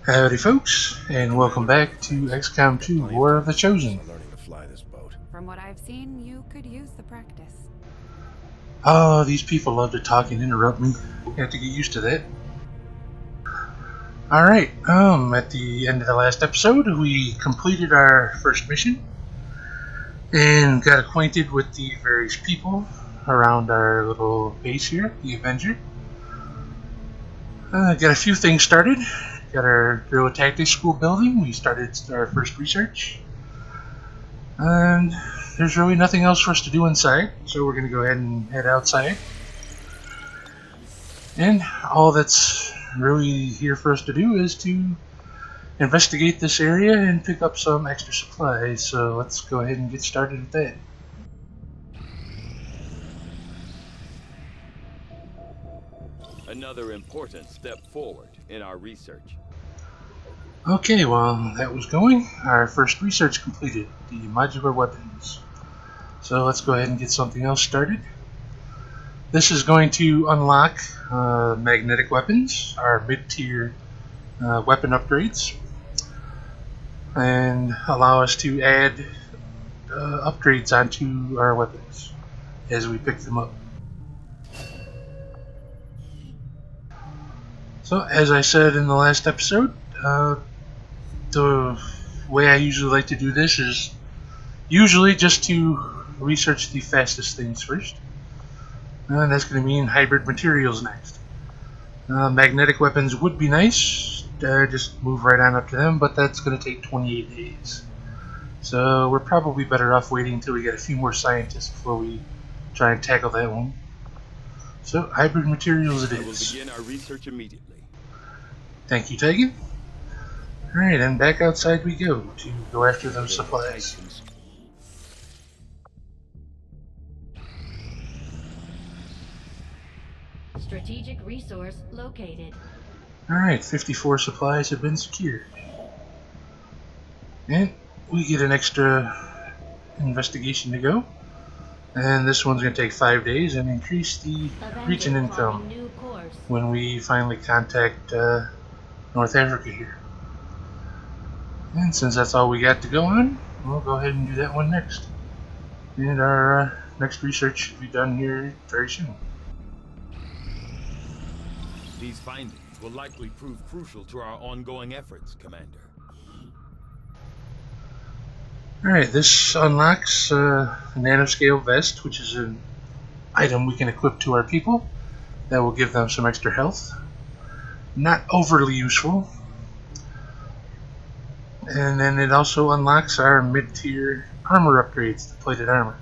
Howdy folks, and welcome back to XCOM 2 War of the Chosen. Learning to fly this boat. From what I've seen, you could use the practice. Oh, these people love to talk and interrupt me. You have to get used to that. Alright, at the end of the last episode, we completed our first mission and got acquainted with the various people around our little base here, the Avenger. Got a few things started. Got our guerrilla tactics school building. We started our first research. And there's really nothing else for us to do inside, so we're going to go ahead and head outside. And all that's really here for us to do is to investigate this area and pick up some extra supplies. So let's go ahead and get started with that. Another important step forward in our research. Okay, while that was going, our first research completed, the modular weapons. So let's go ahead and get something else started. This is going to unlock magnetic weapons, our mid-tier weapon upgrades, and allow us to add upgrades onto our weapons as we pick them up. So, as I said in the last episode, the way I usually like to do this is usually just to research the fastest things first. And that's going to mean hybrid materials next. Magnetic weapons would be nice, just move right on up to them, but that's going to take 28 days. So we're probably better off waiting until we get a few more scientists before we try and tackle that one. So, hybrid materials it is. We'll begin our research immediately. Thank you, Tegan. Alright, and back outside we go to go after those supplies. Strategic resource located. Alright, 54 supplies have been secured. And we get an extra investigation to go. And this one's going to take 5 days and increase the region income when we finally contact North Africa here. And since that's all we got to go on, we'll go ahead and do that one next. And our next research should be done here very soon. These findings will likely prove crucial to our ongoing efforts, Commander. Alright, this unlocks a nanoscale vest, which is an item we can equip to our people that will give them some extra health. Not overly useful. And then it also unlocks our mid-tier armor upgrades, the plated armor.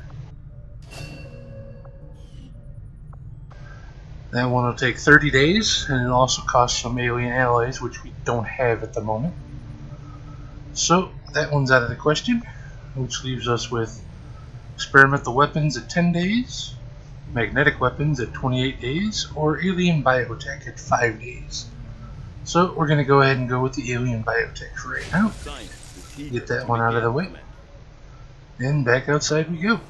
That one will take 30 days, and it also costs some alien alloys, which we don't have at the moment. So, that one's out of the question, which leaves us with experimental weapons at 10 days, magnetic weapons at 28 days, or alien biotech at 5 days. So we're going to go ahead and go with the alien biotech for right now. Get that one out of the way. And back outside we go.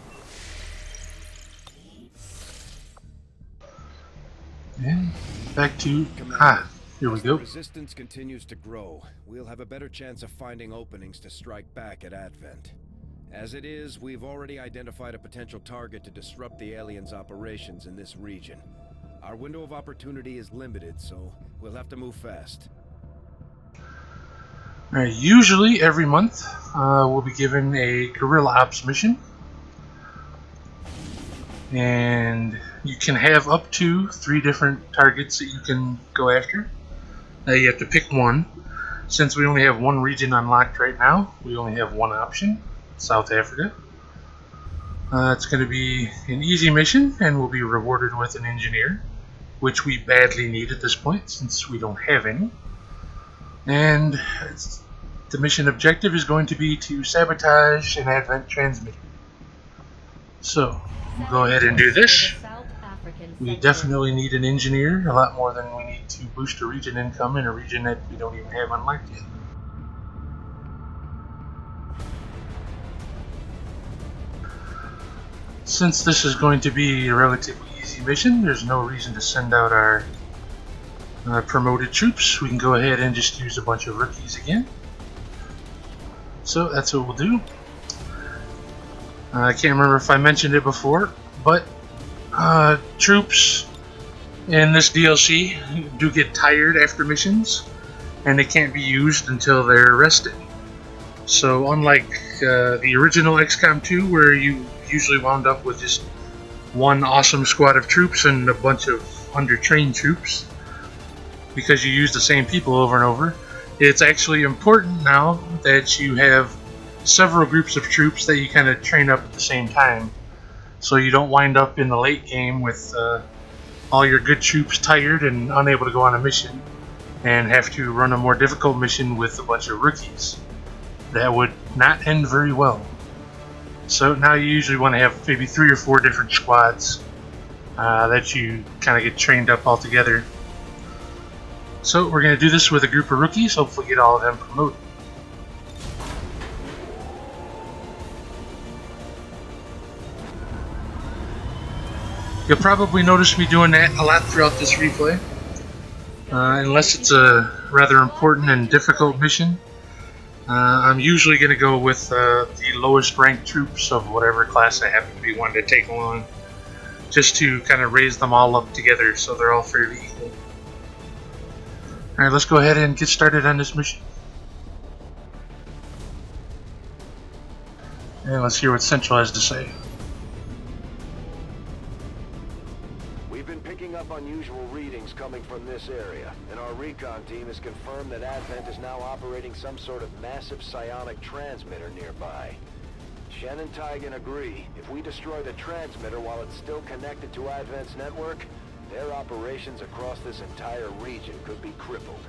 And back to... here we go. As the resistance continues to grow, we'll have a better chance of finding openings to strike back at Advent. As it is, we've already identified a potential target to disrupt the aliens' operations in this region. Our window of opportunity is limited, so we'll have to move fast. Alright, usually every month we'll be given a guerrilla ops mission. And you can have up to 3 different targets that you can go after. Now you have to pick one. Since we only have one region unlocked right now, we only have one option, South Africa. It's going to be an easy mission, and we'll be rewarded with an engineer, which we badly need at this point since we don't have any. And the mission objective is going to be to sabotage an Advent transmitter. So, we'll go ahead and do this. We definitely need an engineer, a lot more than we need to boost a region income in a region that we don't even have unlocked yet. Since this is going to be a relatively easy mission, there's no reason to send out our promoted troops, we can go ahead and just use a bunch of rookies again. So that's what we'll do. I can't remember if I mentioned it before, but troops in this DLC do get tired after missions, and they can't be used until they're rested. So unlike the original XCOM 2, where you usually wound up with just one awesome squad of troops and a bunch of undertrained troops, because you use the same people over and over, it's actually important now that you have several groups of troops that you kind of train up at the same time, so you don't wind up in the late game with all your good troops tired and unable to go on a mission, and have to run a more difficult mission with a bunch of rookies. That would not end very well. So now you usually want to have maybe 3 or 4 different squads that you kind of get trained up all together. So we're going to do this with a group of rookies, hopefully get all of them promoted. You'll probably notice me doing that a lot throughout this replay, unless it's a rather important and difficult mission. I'm usually going to go with the lowest ranked troops of whatever class I happen to be wanting to take along, just to kind of raise them all up together so they're all fairly equal. Alright, let's go ahead and get started on this mission. And let's hear what Central has to say. We've been picking up unusual readings coming from this area, and our recon team has confirmed that Advent is now operating some sort of massive psionic transmitter nearby. Shen and Tygan agree, if we destroy the transmitter while it's still connected to Advent's network, their operations across this entire region could be crippled.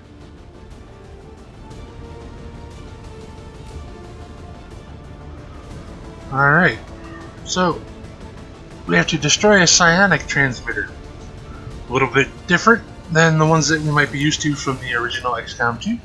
Alright, so we have to destroy a psionic transmitter. A little bit different than the ones that we might be used to from the original XCOM 2,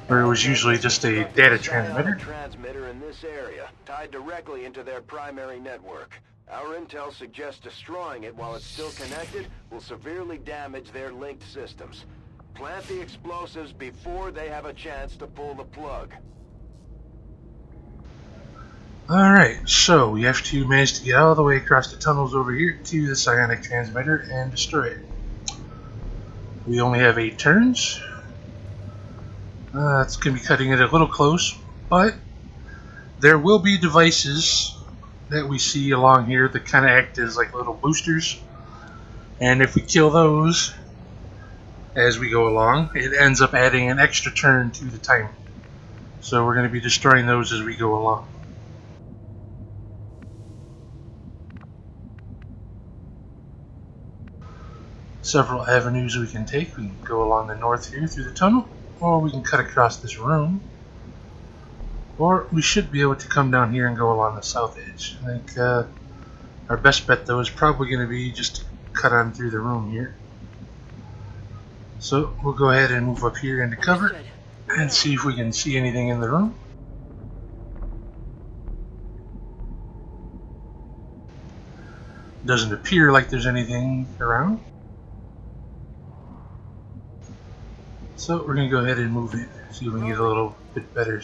where it was usually just a data transmitter. Transmitter in this area, tied directly into their primary network. Our intel suggests destroying it while it's still connected will severely damage their linked systems. Plant the explosives before they have a chance to pull the plug. Alright, so we have to manage to get all the way across the tunnels over here to the psionic transmitter and destroy it. We only have 8 turns. It's going to be cutting it a little close, but there will be devices that we see along here that kind of act as like little boosters, and if we kill those as we go along, it ends up adding an extra turn to the timer. So we're going to be destroying those as we go along. Several avenues we can take. We can go along the north here through the tunnel, or we can cut across this room, or we should be able to come down here and go along the south edge. I think our best bet though is probably going to be just to cut on through the room here. So we'll go ahead and move up here into cover and see if we can see anything in the room. Doesn't appear like there's anything around. So we're going to go ahead and move it, see if we can get a little bit better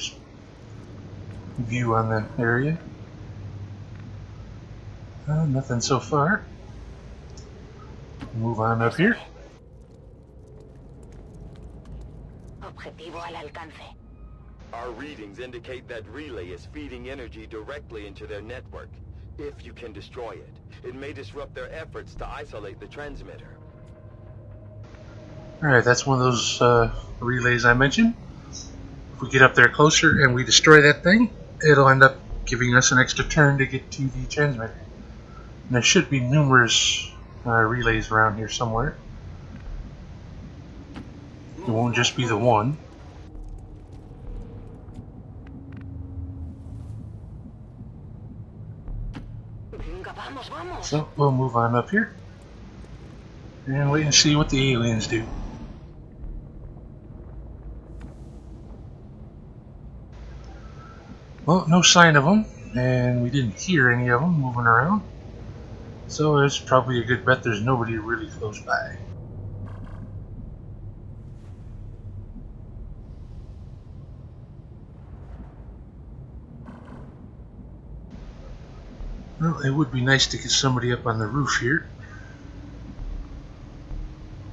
view on the area. Nothing so far. Move on up here. Our readings indicate that relay is feeding energy directly into their network. If you can destroy it, it may disrupt their efforts to isolate the transmitter. Alright, that's one of those relays I mentioned. If we get up there closer and we destroy that thing, it'll end up giving us an extra turn to get to the transmitter. And there should be numerous relays around here somewhere. It won't just be the one. So we'll move on up here and wait and see what the aliens do. Well, no sign of them, and we didn't hear any of them moving around, so it's probably a good bet there's nobody really close by. Well, it would be nice to get somebody up on the roof here.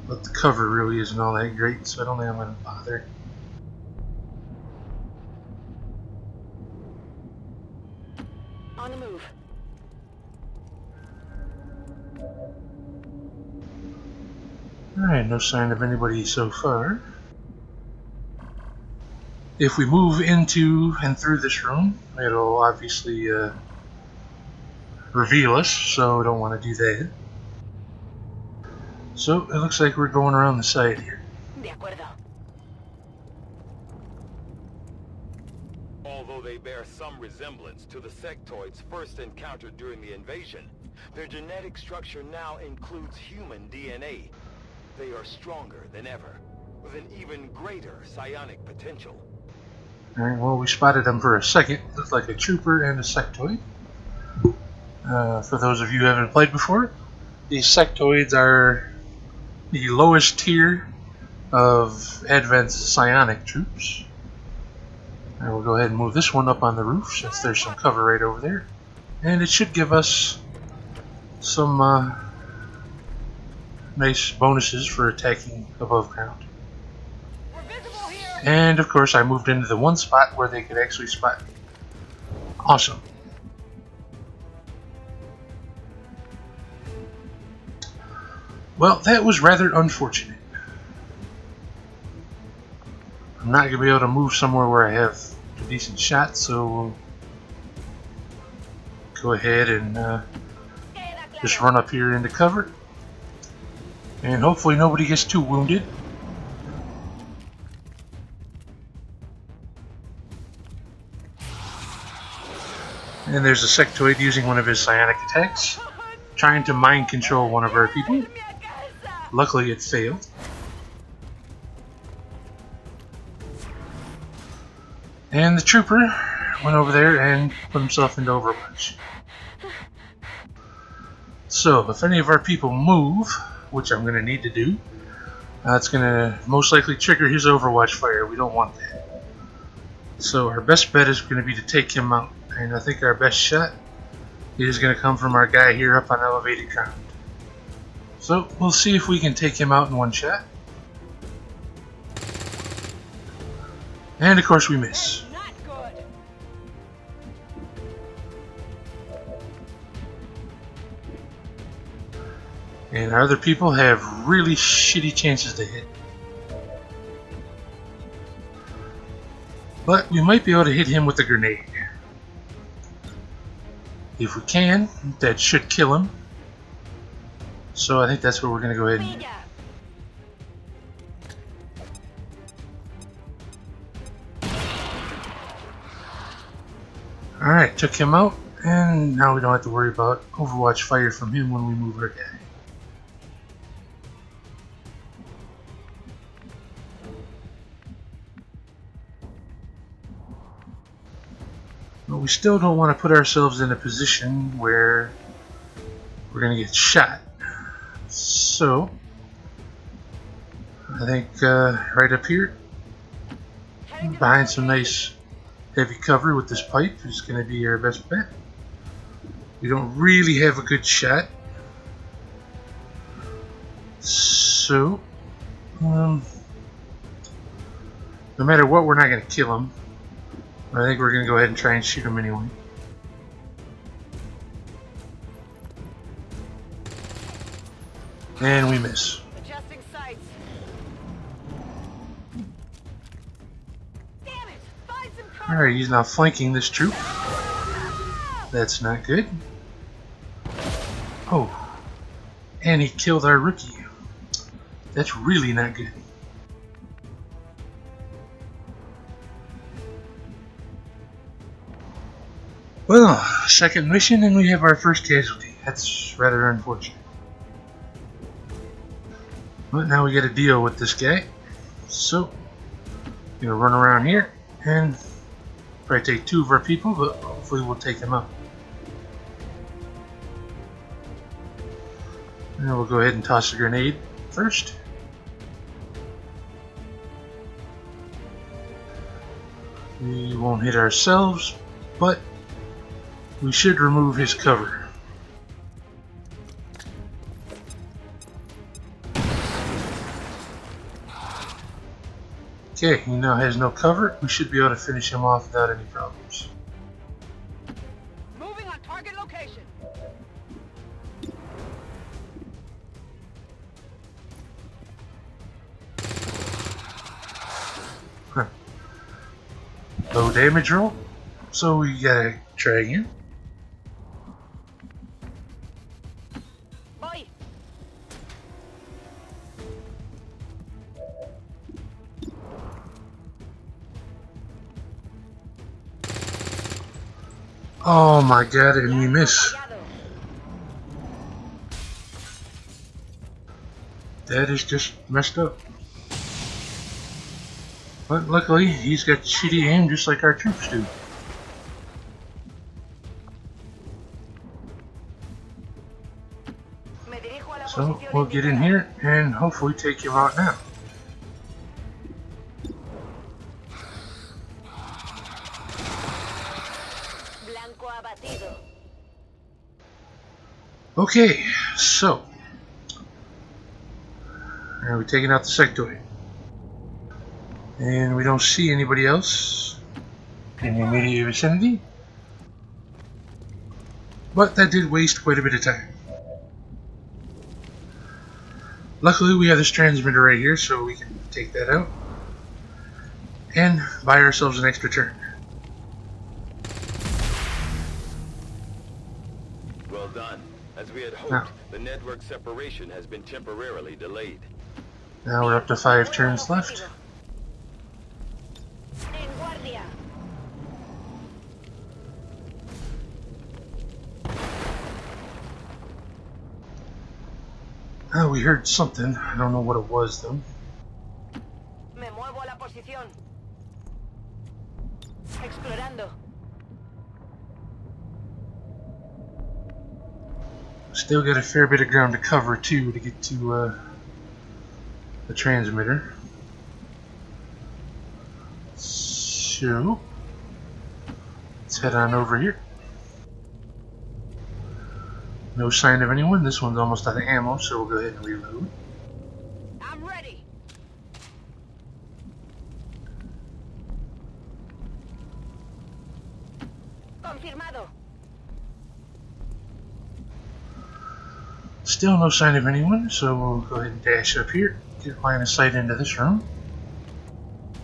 But the cover really isn't all that great, so I don't think I'm going to bother. On the move. Alright, no sign of anybody so far. If we move into and through this room, it'll obviously reveal us, so I don't want to do that. So it looks like we're going around the side here. De acuerdo. Although they bear some resemblance to the sectoids first encountered during the invasion, their genetic structure now includes human DNA. They are stronger than ever, with an even greater psionic potential. Alright, well, we spotted them for a second. Looked like a trooper and a sectoid. For those of you who haven't played before, these sectoids are the lowest tier of Advent's psionic troops. And we'll go ahead and move this one up on the roof since there's some cover right over there. And it should give us some nice bonuses for attacking above ground. And of course I moved into the one spot where they could actually spot me. Awesome. Well, that was rather unfortunate. I'm not going to be able to move somewhere where I have a decent shot, so we'll go ahead and just run up here into cover. And hopefully nobody gets too wounded. And there's a sectoid using one of his psionic attacks, trying to mind control one of our people. Luckily it failed. And the trooper went over there and put himself into Overwatch. So if any of our people move, which I'm going to need to do, it's going to most likely trigger his Overwatch fire. We don't want that. So our best bet is going to be to take him out. And I think our best shot is going to come from our guy here up on elevated ground. So we'll see if we can take him out in one shot. And of course we miss. And our other people have really shitty chances to hit. But we might be able to hit him with a grenade. If we can, that should kill him. So I think that's what we're going to go ahead and do. Alright, took him out, and now we don't have to worry about Overwatch fire from him when we move our guy. But we still don't want to put ourselves in a position where we're going to get shot. So, I think right up here, behind some nice heavy cover with this pipe is going to be our best bet. We don't really have a good shot. So, no matter what, we're not going to kill him. I think we're going to go ahead and try and shoot him anyway. And we miss. Adjusting sights. Damn it! Find some cover. Alright, he's now flanking this troop. That's not good. Oh. And he killed our rookie. That's really not good. Well, second mission and we have our first casualty. That's rather unfortunate. But now we got to deal with this guy. So, I'm gonna run around here and probably take two of our people, but hopefully we'll take him out. And we'll go ahead and toss a grenade first. We won't hit ourselves, but we should remove his cover. Okay, he now has no cover. We should be able to finish him off without any problems. Moving on target location. Huh. Low damage roll, so we gotta try again. Voy. Oh my god, and we miss. Fallado. That is just messed up. But luckily, he's got shitty aim just like our troops do. Me dirijo a la So posición we'll get in indicada. here and hopefully take him out now. Blanco abatido. Okay, so are we taking out the sectoid? And we don't see anybody else in the immediate vicinity. But that did waste quite a bit of time. Luckily we have this transmitter right here, so we can take that out and buy ourselves an extra turn. Well done. As we had hoped, Now. the network separation has been temporarily delayed. Now we're up to 5 turns left. En guardia. Oh, we heard something. I don't know what it was though. Me muevo a la posición. Explorando. Still got a fair bit of ground to cover too to get to the transmitter. So let's head on over here. No sign of anyone. This one's almost out of ammo, so we'll go ahead and reload. I'm ready. Confirmado. Still no sign of anyone, so we'll go ahead and dash up here, get line of sight into this room.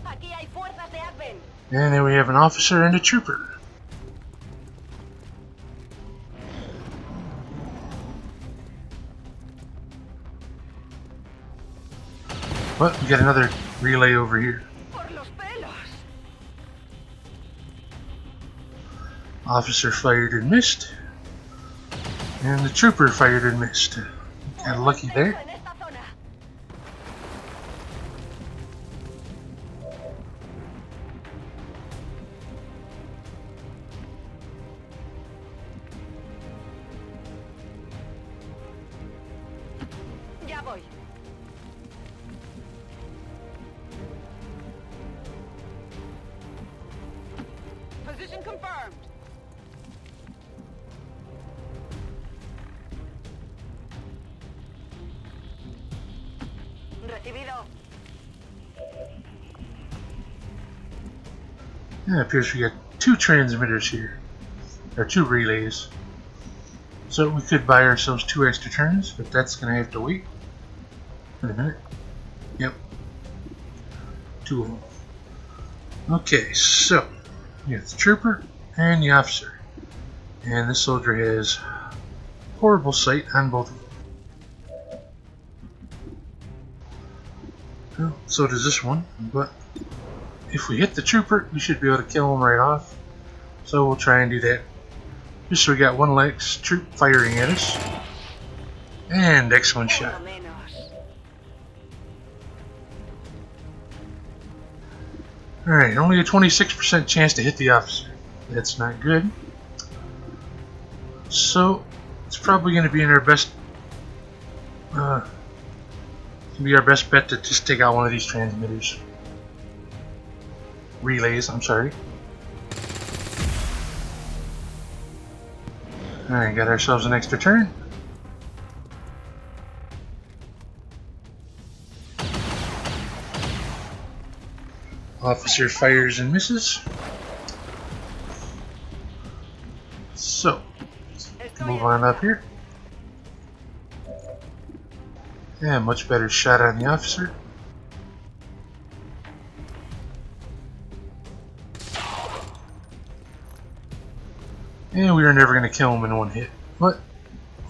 Aquí hay fuerzas de Advent. And then we have an officer and a trooper. But we got another relay over here. Por los pelos. Officer fired and missed. And the trooper fired and missed. Got lucky there. En esta zona. Ya voy. Position confirmed. Recibido. Yeah, it appears we got 2 transmitters here. Or 2 relays. So we could buy ourselves 2 extra turns, but that's gonna have to wait. Wait a minute. Yep. 2 of them. Okay, so we got the trooper and the officer. And this soldier has horrible sight on both of them. Well, so does this one, but if we hit the trooper, we should be able to kill him right off. So we'll try and do that. Just so we got one less troop firing at us. And excellent shot. Uno menos. Alright, only a 26% chance to hit the officer. That's not good. So it's probably going to be in our best bet to just take out one of these transmitters. Relays, I'm sorry. Alright, got ourselves an extra turn. Officer fires and misses. So, move on up here. Yeah, much better shot on the officer. And we were never going to kill him in one hit, but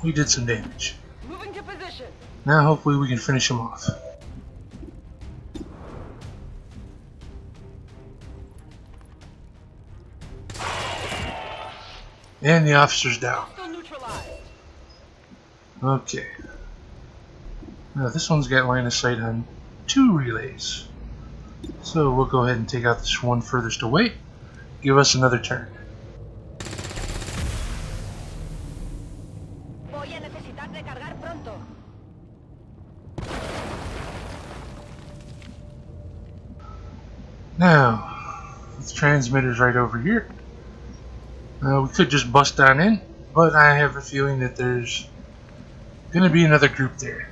we did some damage. Moving to position. Now hopefully we can finish him off. And the officer's down. Still neutralized. Okay. Now this one's got line of sight on 2 relays. So we'll go ahead and take out this one furthest away. Give us another turn. Voy a necesitar recargar pronto. Now, the transmitter's right over here. We could just bust on in, but I have a feeling that there's going to be another group there.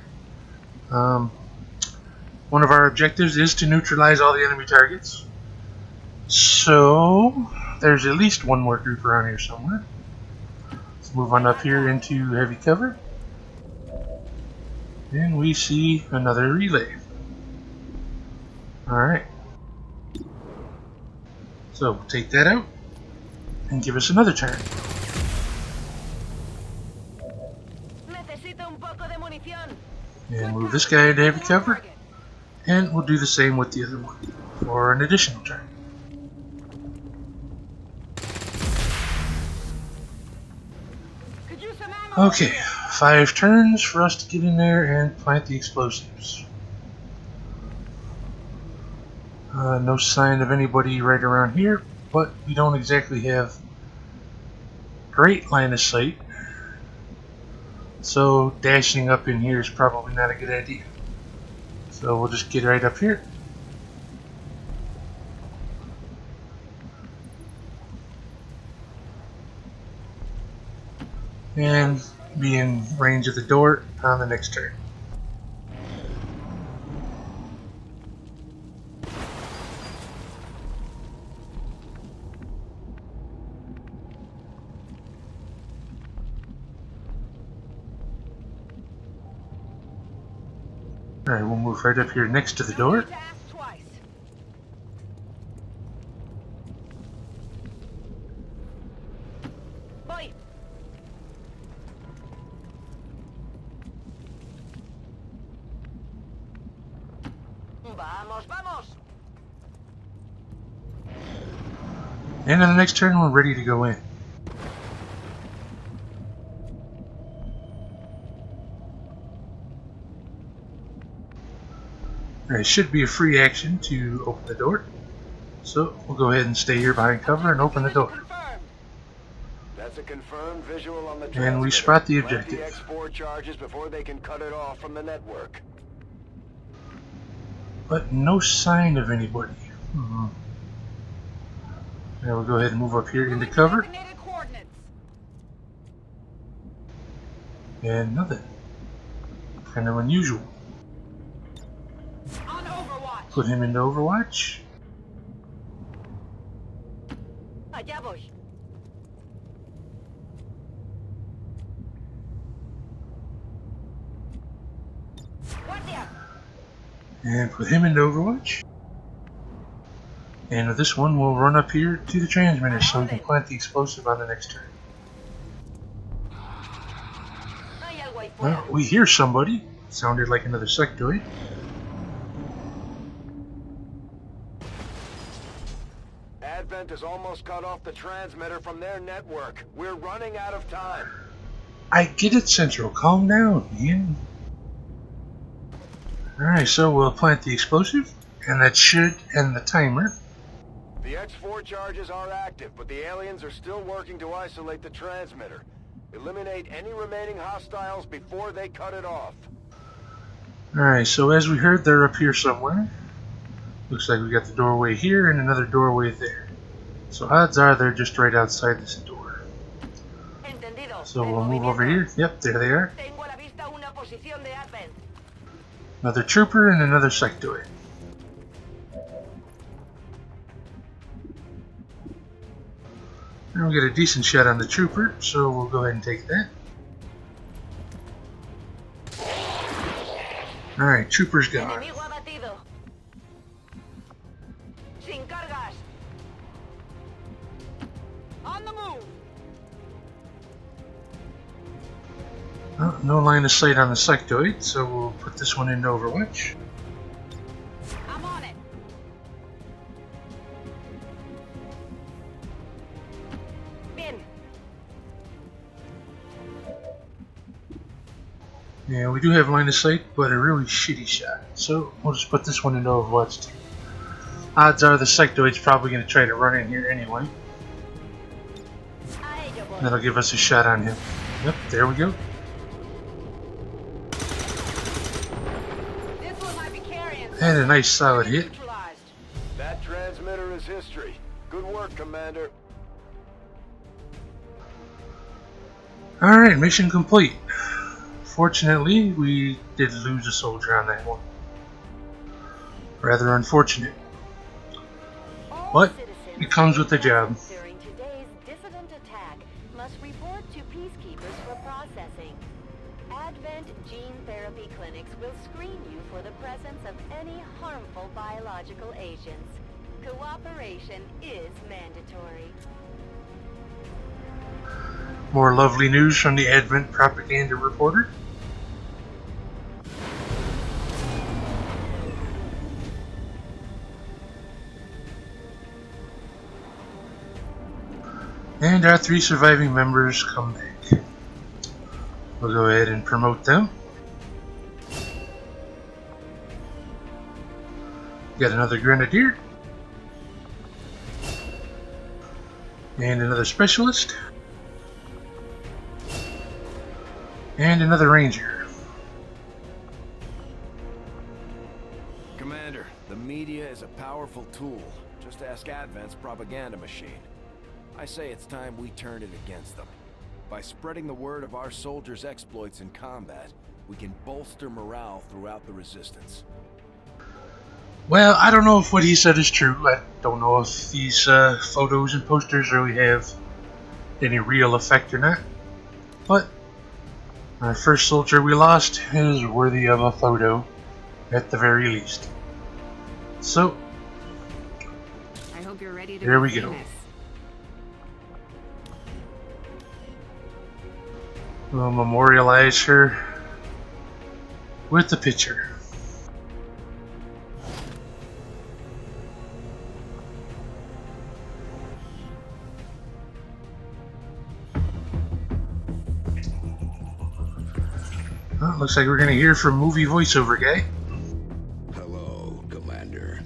One of our objectives is to neutralize all the enemy targets. So, there's at least one more group around here somewhere. Let's move on up here into heavy cover. And we see another relay. Alright. So, take that out and give us another turn. Necesito un poco de munición. And move this guy into heavy cover. And we'll do the same with the other one for an additional turn. Could use some ammo. Okay, 5 turns for us to get in there and plant the explosives. No sign of anybody right around here, but we don't exactly have great line of sight. So dashing up in here is probably not a good idea. So we'll just get right up here. And be in range of the door on the next turn. Alright, we'll move right up here next to the door. To ask twice. Voy. Vamos, vamos. And on the next turn, we're ready to go in. It should be a free action to open the door. So we'll go ahead and stay here behind cover and open the door. Confirmed. That's a confirmed visual on the And we transmitter. spot the Plant objective. X4 charges before they can cut it off from the network. But no sign of anybody. Now we'll go ahead and move up here into cover. Designated coordinates. And nothing. Kind of unusual. On Overwatch. Put him into Overwatch. Allá voy. Guardia. And put him into Overwatch. And with this one, we'll run up here to the transmitter so we can plant the explosive on the next turn. Hay algo ahí Well, fuera. we hear somebody. Sounded like another sectoid. Advent has almost cut off the transmitter from their network. We're running out of time. I get it, Central. Calm down, Ian. Alright, so we'll plant the explosive, and that should end the timer. The X4 charges are active, but the aliens are still working to isolate the transmitter. Eliminate any remaining hostiles before they cut it off. Alright, so as we heard, they're up here somewhere. Looks like we got the doorway here and another doorway there. So odds are they're just right outside this door. Entendido. So En we'll move over movimiento. here. Yep, there they are. Tengo a la vista una posición de Advent. Another trooper and another sectoid. And we'll get a decent shot on the trooper, so we'll go ahead and take that. Alright, trooper's gone. Enemigo abatido. Sin cargas. On the move. Oh, no line of sight on the sectoid, so we'll put this one into Overwatch. I'm on it. Bien. Yeah, we do have line of sight, but a really shitty shot. So we'll just put this one into Overwatch too. Odds are the sectoid's probably going to try to run in here anyway. A ello voy. That'll give us a shot on him. Yep, there we go. This one might be carrying. And a nice solid hit. Neutralized. That transmitter is history. Good work, Commander. Alright, mission complete. Fortunately, we did lose a soldier on that one. Rather unfortunate. All But citizens it comes with the job. during today's dissident attack must report to peacekeepers for processing. Advent Gene Therapy clinics will screen you for the presence of any harmful biological agents. Cooperation is mandatory. More lovely news from the Advent propaganda reporter. And our 3 surviving members come back. We'll go ahead and promote them. Got another grenadier. And another specialist. And another ranger. Commander, the media is a powerful tool. Just ask Advent's propaganda machine. I say it's time we turned it against them. By spreading the word of our soldiers' exploits in combat, we can bolster morale throughout the resistance. Well, I don't know if what he said is true. I don't know if these photos and posters really have any real effect or not. But our first soldier we lost is worthy of a photo, at the very least. So, I hope you're ready to Here be we go. famous. we'll memorialize her with the picture. Well, looks like we're going to hear from movie voiceover guy. Hello, Commander.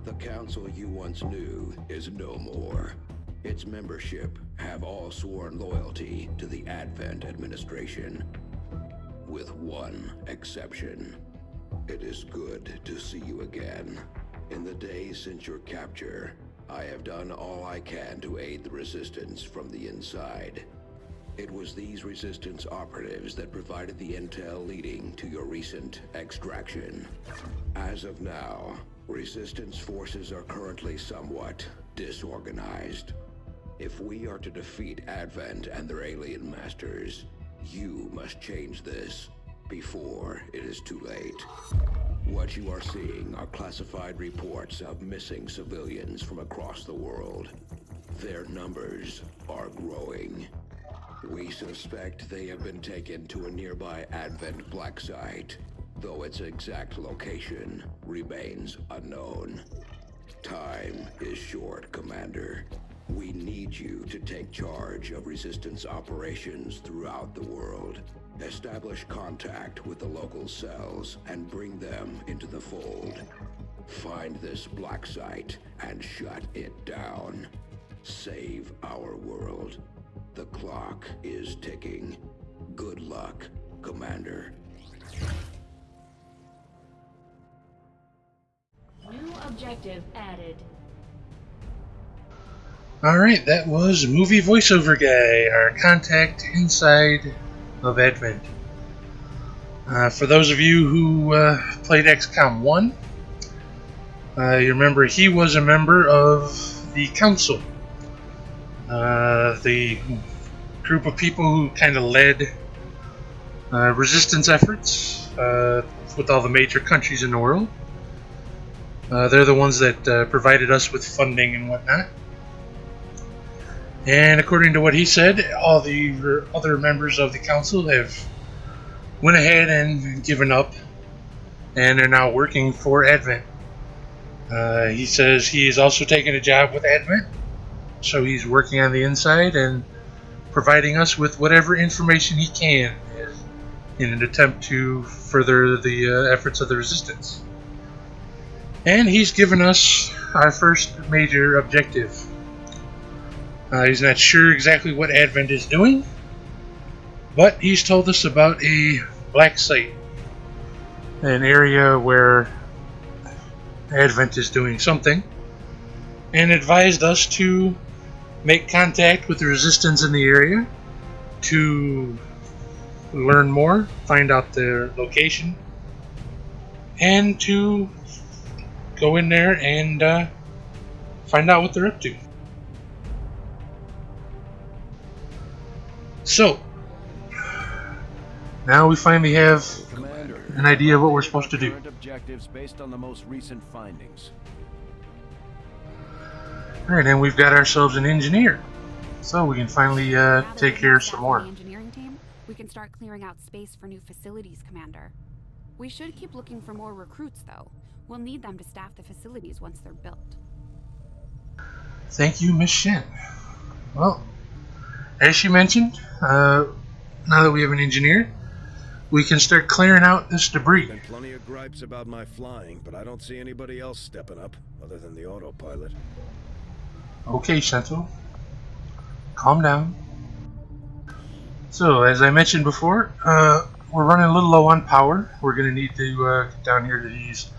The council you once knew is no more. Its membership have all sworn loyalty to the Advent administration. With one exception. It is good to see you again. In the days since your capture, I have done all I can to aid the resistance from the inside. It was these resistance operatives that provided the intel leading to your recent extraction. As of now, resistance forces are currently somewhat disorganized. If we are to defeat Advent and their alien masters, you must change this before it is too late. What you are seeing are classified reports of missing civilians from across the world. Their numbers are growing. We suspect they have been taken to a nearby Advent black site, though its exact location remains unknown. Time is short, Commander. We need you to take charge of resistance operations throughout the world. Establish contact with the local cells and bring them into the fold. Find this black site and shut it down. Save our world. The clock is ticking. Good luck, Commander. New objective added. Alright, that was movie voiceover guy, our contact inside of Advent. For those of you who played XCOM 1, you remember he was a member of the council. The group of people who kind of led resistance efforts with all the major countries in the world. They're the ones that provided us with funding and whatnot. And according to what he said, all the other members of the council have went ahead and given up, and they're now working for Advent. He says he is also taking a job with Advent, so he's working on the inside and providing us with whatever information he can in an attempt to further the efforts of the resistance. And he's given us our first major objective. He's not sure exactly what Advent is doing, but he's told us about a black site, an area where Advent is doing something, and advised us to make contact with the resistance in the area to learn more, find out their location, and to go in there and find out what they're up to. So, now we finally have Commander, an idea of what we're supposed to do. current objectives based on the most recent findings. Alright, and we've got ourselves an engineer. So we can finally take care of some more. The engineering team, we can start clearing out space for new facilities, Commander. We should keep looking for more recruits, though. We'll need them to staff the facilities once they're built. Thank you, Miss Shen. Well, as she mentioned, now that we have an engineer, we can start clearing out this debris. Been plenty of gripes about my flying, but I don't see anybody else stepping up other than the autopilot. Okay, Sento. Calm down. So, as I mentioned before, we're running a little low on power. We're going to need to get down here to these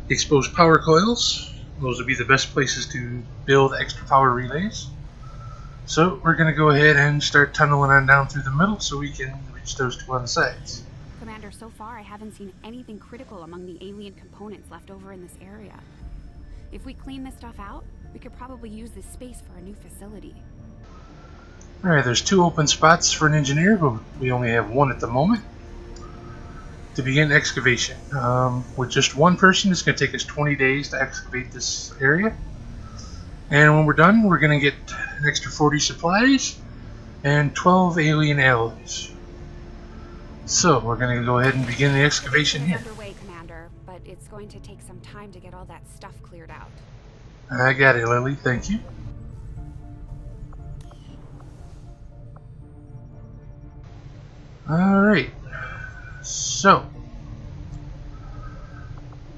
exposed power coils. Those would be the best places to build extra power relays. So we're going to go ahead and start tunneling on down through the middle so we can reach those two on the sides. Commander, so far I haven't seen anything critical among the alien components left over in this area. If we clean this stuff out, we could probably use this space for a new facility. Alright, there's 2 open spots for an engineer, but we only have 1 at the moment. To begin excavation. With just 1 person, it's going to take us 20 days to excavate this area. And when we're done, we're going to get an extra 40 supplies and 12 alien alloys. So, we're going to go ahead and begin the excavation here. Underway, Commander, but it's going to take some time to get all that stuff cleared out. I got it, Lily. Thank you. Alright. So,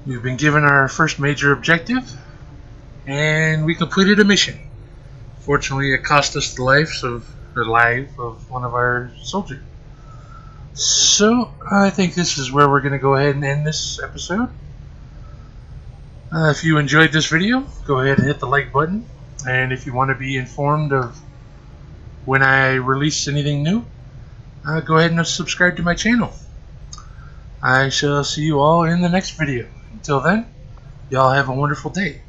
we've been given our first major objective, and we completed a mission. Fortunately, it cost us the life of one of our soldiers. So, I think this is where we're going to go ahead and end this episode. If you enjoyed this video, go ahead and hit the like button. And if you want to be informed of when I release anything new, go ahead and subscribe to my channel. I shall see you all in the next video. Until then, y'all have a wonderful day.